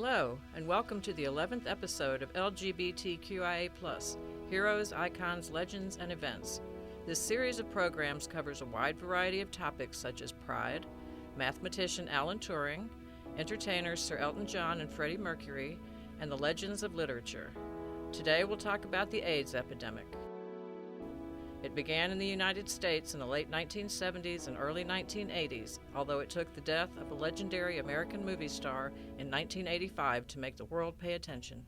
Hello, and welcome to the 11th episode of LGBTQIA+, Heroes, Icons, Legends, and Events. This series of programs covers a wide variety of topics such as pride, mathematician Alan Turing, entertainers Sir Elton John and Freddie Mercury, and the legends of literature. Today we'll talk about the AIDS epidemic. It began in the United States in the late 1970s and early 1980s, although it took the death of a legendary American movie star in 1985 to make the world pay attention.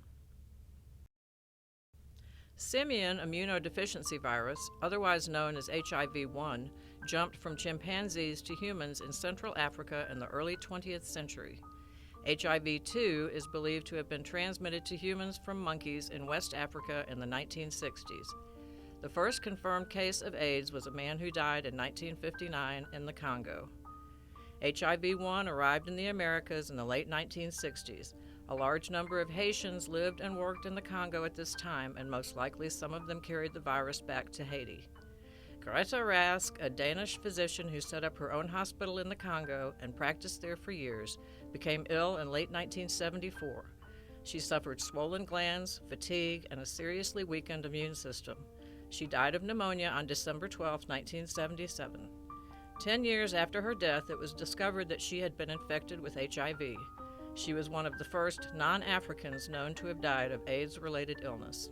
Simian immunodeficiency virus, otherwise known as HIV-1, jumped from chimpanzees to humans in Central Africa in the early 20th century. HIV-2 is believed to have been transmitted to humans from monkeys in West Africa in the 1960s. The first confirmed case of AIDS was a man who died in 1959 in the Congo. HIV-1 arrived in the Americas in the late 1960s. A large number of Haitians lived and worked in the Congo at this time, and most likely some of them carried the virus back to Haiti. Grete Rask, a Danish physician who set up her own hospital in the Congo and practiced there for years, became ill in late 1974. She suffered swollen glands, fatigue, and a seriously weakened immune system. She died of pneumonia on December 12, 1977. 10 years after her death, it was discovered that she had been infected with HIV. She was one of the first non-Africans known to have died of AIDS-related illness.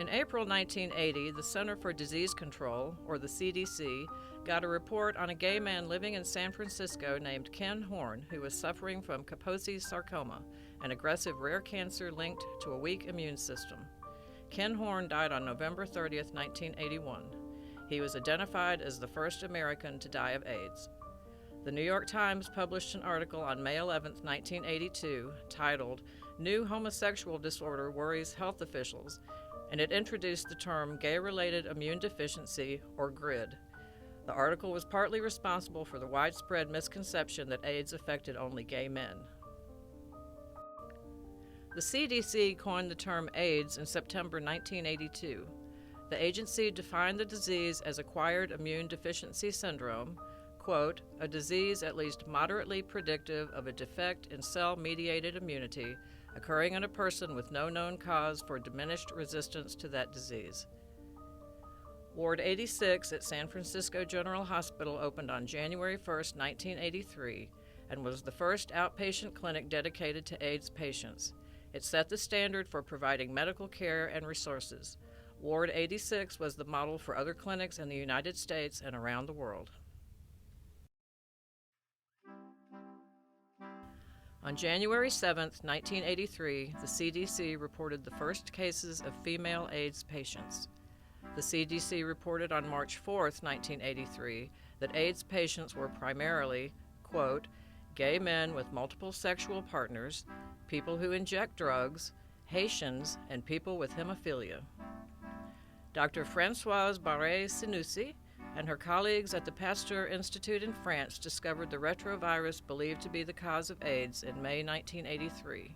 In April 1980, the Center for Disease Control, or the CDC, got a report on a gay man living in San Francisco named Ken Horn, who was suffering from Kaposi's sarcoma, an aggressive rare cancer linked to a weak immune system. Ken Horn died on November 30, 1981. He was identified as the first American to die of AIDS. The New York Times published an article on May 11, 1982, titled, "New Homosexual Disorder Worries Health Officials," and it introduced the term Gay-Related Immune Deficiency, or GRID. The article was partly responsible for the widespread misconception that AIDS affected only gay men. The CDC coined the term AIDS in September 1982. The agency defined the disease as acquired immune deficiency syndrome, quote, "a disease at least moderately predictive of a defect in cell-mediated immunity occurring in a person with no known cause for diminished resistance to that disease." Ward 86 at San Francisco General Hospital opened on January 1, 1983, and was the first outpatient clinic dedicated to AIDS patients. It set the standard for providing medical care and resources. Ward 86 was the model for other clinics in the United States and around the world. On January 7, 1983, the CDC reported the first cases of female AIDS patients. The CDC reported on March 4, 1983, that AIDS patients were primarily, quote, "gay men with multiple sexual partners, people who inject drugs, Haitians, and people with hemophilia." Dr. Françoise Barré-Sinoussi and her colleagues at the Pasteur Institute in France discovered the retrovirus believed to be the cause of AIDS in May 1983.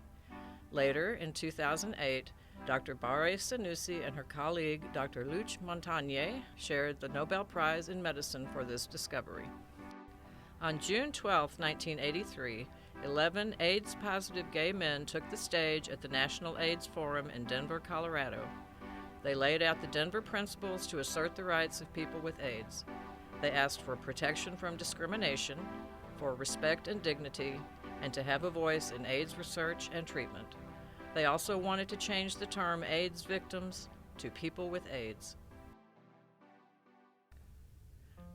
Later, in 2008, Dr. Barré-Sinoussi and her colleague, Dr. Luc Montagnier, shared the Nobel Prize in Medicine for this discovery. On June 12, 1983, 11 AIDS-positive gay men took the stage at the National AIDS Forum in Denver, Colorado. They laid out the Denver principles to assert the rights of people with AIDS. They asked for protection from discrimination, for respect and dignity, and to have a voice in AIDS research and treatment. They also wanted to change the term AIDS victims to people with AIDS.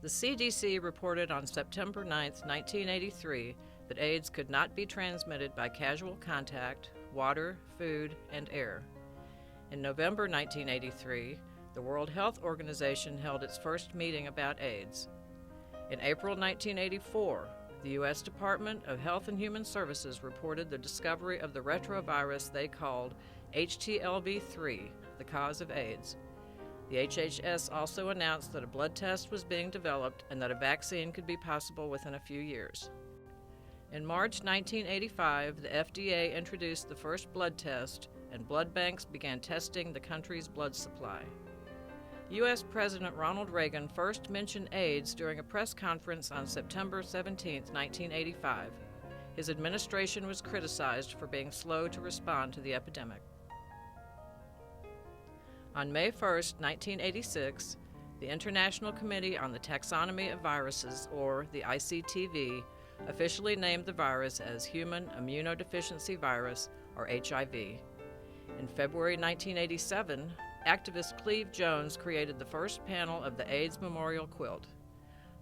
The CDC reported on September 9, 1983, that AIDS could not be transmitted by casual contact, water, food, and air. In November 1983, the World Health Organization held its first meeting about AIDS. In April 1984, the U.S. Department of Health and Human Services reported the discovery of the retrovirus they called HTLV-3, the cause of AIDS. The HHS also announced that a blood test was being developed and that a vaccine could be possible within a few years. In March 1985, the FDA introduced the first blood test, and blood banks began testing the country's blood supply. U.S. President Ronald Reagan first mentioned AIDS during a press conference on September 17, 1985. his administration was criticized for being slow to respond to the epidemic. On May 1, 1986, the International Committee on the Taxonomy of Viruses, or the ICTV, officially named the virus as Human Immunodeficiency Virus, or HIV. In February 1987, activist Cleve Jones created the first panel of the AIDS Memorial Quilt.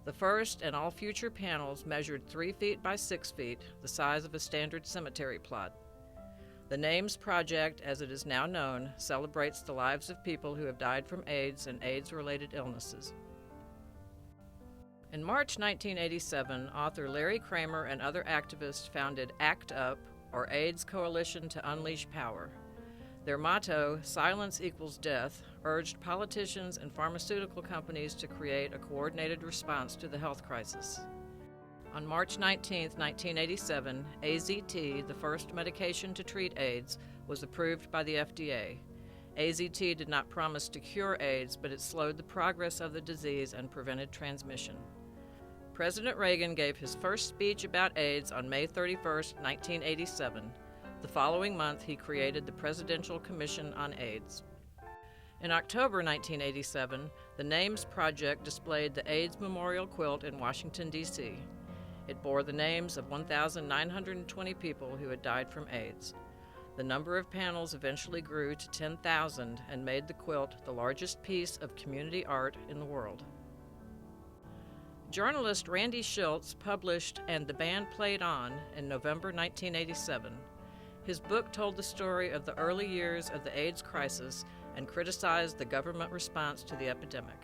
The first and all future panels measured 3 feet by 6 feet, the size of a standard cemetery plot. The NAMES Project, as it is now known, celebrates the lives of people who have died from AIDS and AIDS-related illnesses. In March 1987, author Larry Kramer and other activists founded ACT UP, or AIDS Coalition to Unleash Power. Their motto, Silence Equals Death, urged politicians and pharmaceutical companies to create a coordinated response to the health crisis. On March 19, 1987, AZT, the first medication to treat AIDS, was approved by the FDA. AZT did not promise to cure AIDS, but it slowed the progress of the disease and prevented transmission. President Reagan gave his first speech about AIDS on May 31, 1987. The following month, he created the Presidential Commission on AIDS. In October 1987, the NAMES Project displayed the AIDS Memorial Quilt in Washington, D.C. It bore the names of 1,920 people who had died from AIDS. The number of panels eventually grew to 10,000 and made the quilt the largest piece of community art in the world. Journalist Randy Schultz published And the Band Played On in November 1987. His book told the story of the early years of the AIDS crisis and criticized the government response to the epidemic.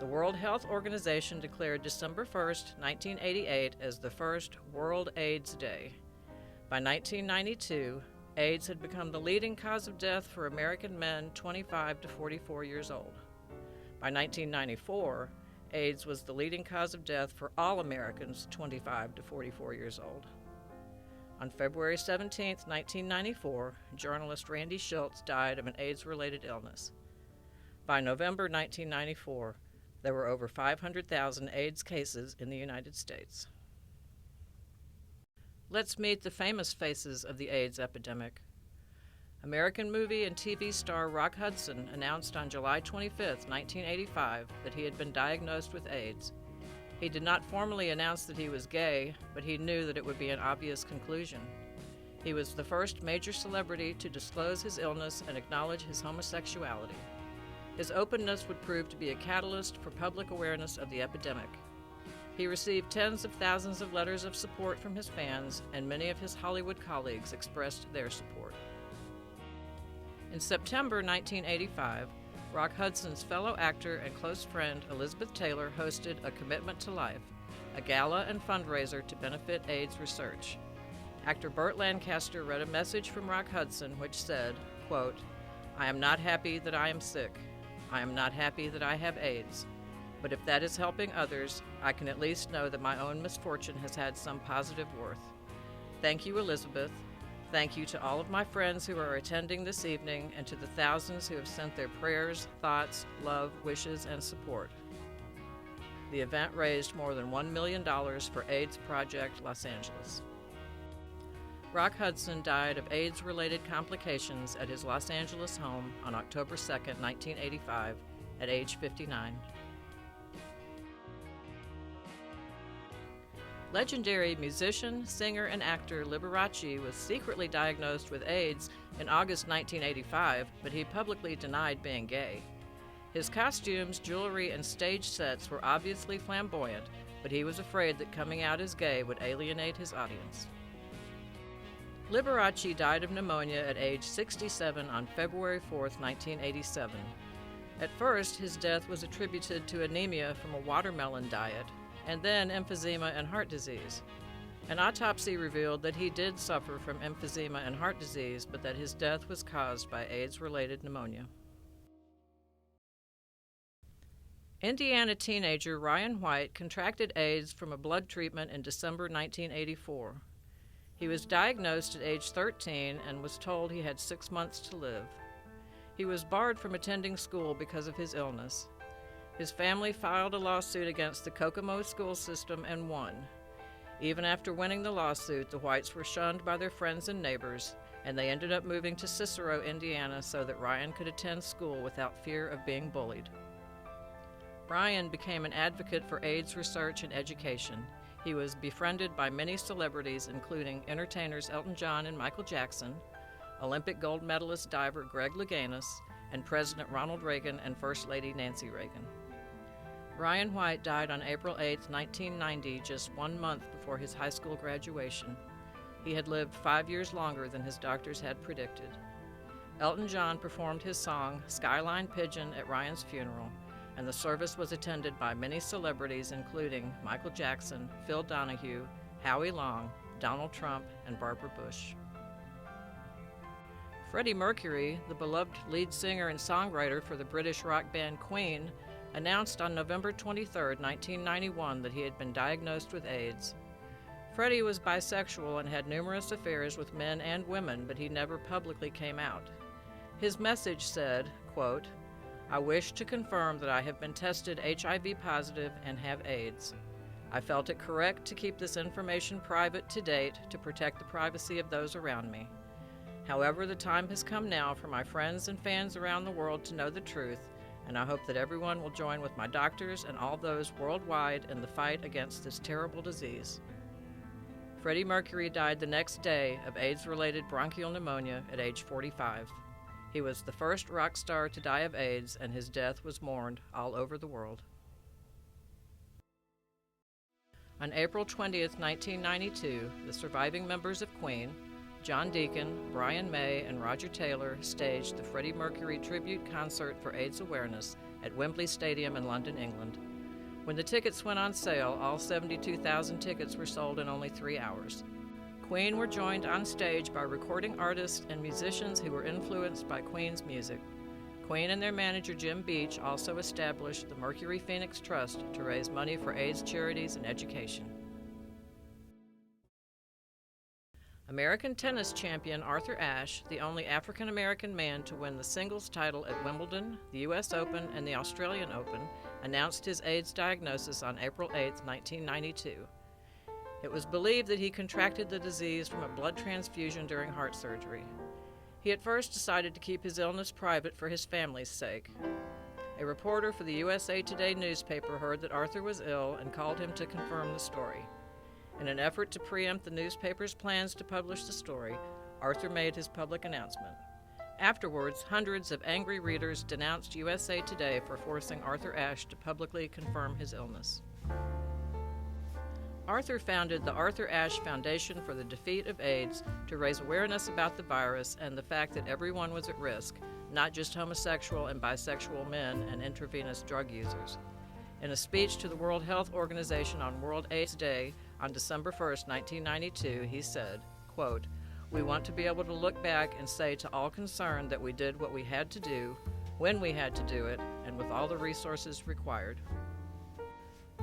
The World Health Organization declared December 1, 1988 as the first World AIDS Day. By 1992, AIDS had become the leading cause of death for American men 25 to 44 years old. By 1994, AIDS was the leading cause of death for all Americans 25 to 44 years old. On February 17, 1994, journalist Randy Schultz died of an AIDS-related illness. By November 1994, there were over 500,000 AIDS cases in the United States. Let's meet the famous faces of the AIDS epidemic. American movie and TV star Rock Hudson announced on July 25, 1985, that he had been diagnosed with AIDS. He did not formally announce that he was gay, but he knew that it would be an obvious conclusion. He was the first major celebrity to disclose his illness and acknowledge his homosexuality. His openness would prove to be a catalyst for public awareness of the epidemic. He received tens of thousands of letters of support from his fans, and many of his Hollywood colleagues expressed their support. In September 1985, Rock Hudson's fellow actor and close friend Elizabeth Taylor hosted A Commitment to Life, a gala and fundraiser to benefit AIDS research. Actor Burt Lancaster read a message from Rock Hudson which said, quote, "I am not happy that I am sick. I am not happy that I have AIDS. But if that is helping others, I can at least know that my own misfortune has had some positive worth. Thank you, Elizabeth. Thank you to all of my friends who are attending this evening and to the thousands who have sent their prayers, thoughts, love, wishes, and support." The event raised more than $1 million for AIDS Project Los Angeles. Rock Hudson died of AIDS-related complications at his Los Angeles home on October 2, 1985, at age 59. Legendary musician, singer, and actor Liberace was secretly diagnosed with AIDS in August 1985, but he publicly denied being gay. His costumes, jewelry, and stage sets were obviously flamboyant, but he was afraid that coming out as gay would alienate his audience. Liberace died of pneumonia at age 67 on February 4, 1987. At first, his death was attributed to anemia from a watermelon diet, and then emphysema and heart disease. An autopsy revealed that he did suffer from emphysema and heart disease, but that his death was caused by AIDS-related pneumonia. Indiana teenager Ryan White contracted AIDS from a blood treatment in December 1984. He was diagnosed at age 13 and was told he had 6 months to live. He was barred from attending school because of his illness. His family filed a lawsuit against the Kokomo school system and won. Even after winning the lawsuit, the whites were shunned by their friends and neighbors, and they ended up moving to Cicero, Indiana, so that Ryan could attend school without fear of being bullied. Ryan became an advocate for AIDS research and education. He was befriended by many celebrities, including entertainers Elton John and Michael Jackson, Olympic gold medalist diver Greg Louganis, and President Ronald Reagan and First Lady Nancy Reagan. Ryan White died on April 8, 1990, just 1 month before his high school graduation. He had lived 5 years longer than his doctors had predicted. Elton John performed his song, Skyline Pigeon, at Ryan's funeral, and the service was attended by many celebrities, including Michael Jackson, Phil Donahue, Howie Long, Donald Trump, and Barbara Bush. Freddie Mercury, the beloved lead singer and songwriter for the British rock band Queen, announced on November 23, 1991, that he had been diagnosed with AIDS. Freddie was bisexual and had numerous affairs with men and women, but he never publicly came out. His message said, quote, "I wish to confirm that I have been tested HIV positive and have AIDS. I felt it correct to keep this information private to date to protect the privacy of those around me. However, the time has come now for my friends and fans around the world to know the truth, and I hope that everyone will join with my doctors and all those worldwide in the fight against this terrible disease." Freddie Mercury died the next day of AIDS-related bronchial pneumonia at age 45. He was the first rock star to die of AIDS, and his death was mourned all over the world. On April 20, 1992, the surviving members of Queen, John Deacon, Brian May, and Roger Taylor, staged the Freddie Mercury tribute concert for AIDS awareness at Wembley Stadium in London, England. When the tickets went on sale, all 72,000 tickets were sold in only 3 hours. Queen were joined on stage by recording artists and musicians who were influenced by Queen's music. Queen and their manager Jim Beach also established the Mercury Phoenix Trust to raise money for AIDS charities and education. American tennis champion Arthur Ashe, the only African-American man to win the singles title at Wimbledon, the U.S. Open, and the Australian Open, announced his AIDS diagnosis on April 8, 1992. It was believed that he contracted the disease from a blood transfusion during heart surgery. He at first decided to keep his illness private for his family's sake. A reporter for the USA Today newspaper heard that Arthur was ill and called him to confirm the story. In an effort to preempt the newspaper's plans to publish the story, Arthur made his public announcement. Afterwards, hundreds of angry readers denounced USA Today for forcing Arthur Ashe to publicly confirm his illness. Arthur founded the Arthur Ashe Foundation for the Defeat of AIDS to raise awareness about the virus and the fact that everyone was at risk, not just homosexual and bisexual men and intravenous drug users. In a speech to the World Health Organization on World AIDS Day on December 1, 1992, he said, quote, "We want to be able to look back and say to all concerned that we did what we had to do, when we had to do it, and with all the resources required."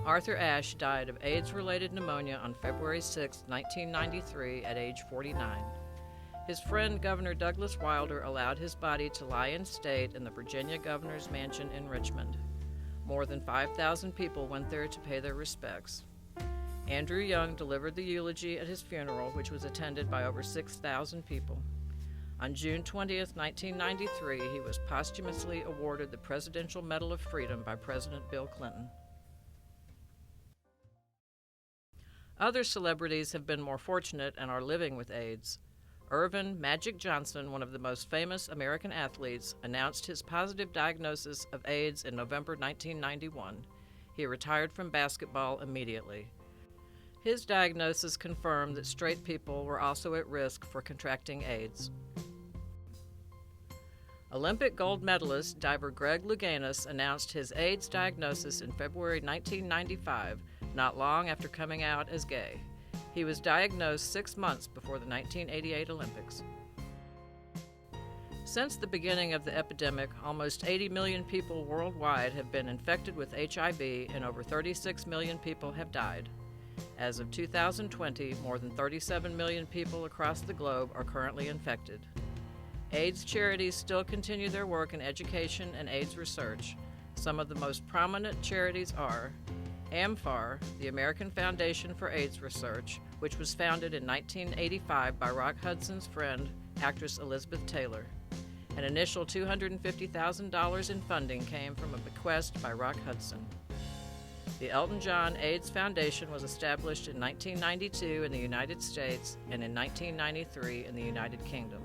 Arthur Ashe died of AIDS-related pneumonia on February 6, 1993, at age 49. His friend Governor Douglas Wilder allowed his body to lie in state in the Virginia Governor's Mansion in Richmond. More than 5,000 people went there to pay their respects. Andrew Young delivered the eulogy at his funeral, which was attended by over 6,000 people. On June 20, 1993, he was posthumously awarded the Presidential Medal of Freedom by President Bill Clinton. Other celebrities have been more fortunate and are living with AIDS. Irvin "Magic" Johnson, one of the most famous American athletes, announced his positive diagnosis of AIDS in November 1991. He retired from basketball immediately. His diagnosis confirmed that straight people were also at risk for contracting AIDS. Olympic gold medalist diver Greg Louganis announced his AIDS diagnosis in February 1995, not long after coming out as gay. He was diagnosed 6 months before the 1988 Olympics. Since the beginning of the epidemic, almost 80 million people worldwide have been infected with HIV, and over 36 million people have died. As of 2020, more than 37 million people across the globe are currently infected. AIDS charities still continue their work in education and AIDS research. Some of the most prominent charities are AMFAR, the American Foundation for AIDS Research, which was founded in 1985 by Rock Hudson's friend, actress Elizabeth Taylor. An initial $250,000 in funding came from a bequest by Rock Hudson. The Elton John AIDS Foundation was established in 1992 in the United States and in 1993 in the United Kingdom.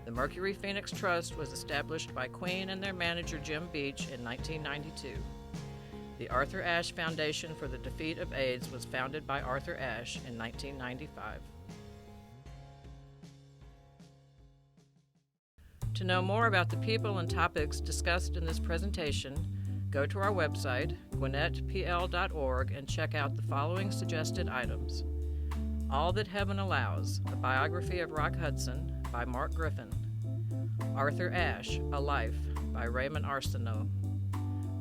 The Mercury Phoenix Trust was established by Queen and their manager Jim Beach in 1992. The Arthur Ashe Foundation for the Defeat of AIDS was founded by Arthur Ashe in 1995. To know more about the people and topics discussed in this presentation, go to our website, gwinnettpl.org, and check out the following suggested items. All That Heaven Allows, a biography of Rock Hudson by Mark Griffin. Arthur Ashe, A Life by Raymond Arsenault.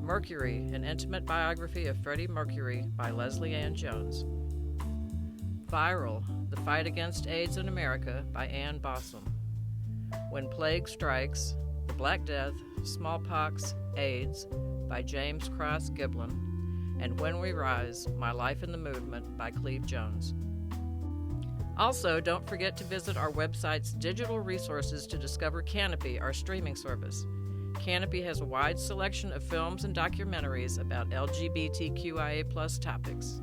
Mercury, an intimate biography of Freddie Mercury by Leslie Ann Jones. Viral, The Fight Against AIDS in America by Ann Bossum. When Plague Strikes, The Black Death, Smallpox, AIDS by James Cross Giblin, and When We Rise, My Life in the Movement by Cleve Jones. Also, don't forget to visit our website's digital resources to discover Canopy, our streaming service. Canopy has a wide selection of films and documentaries about LGBTQIA+ topics.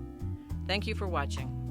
Thank you for watching.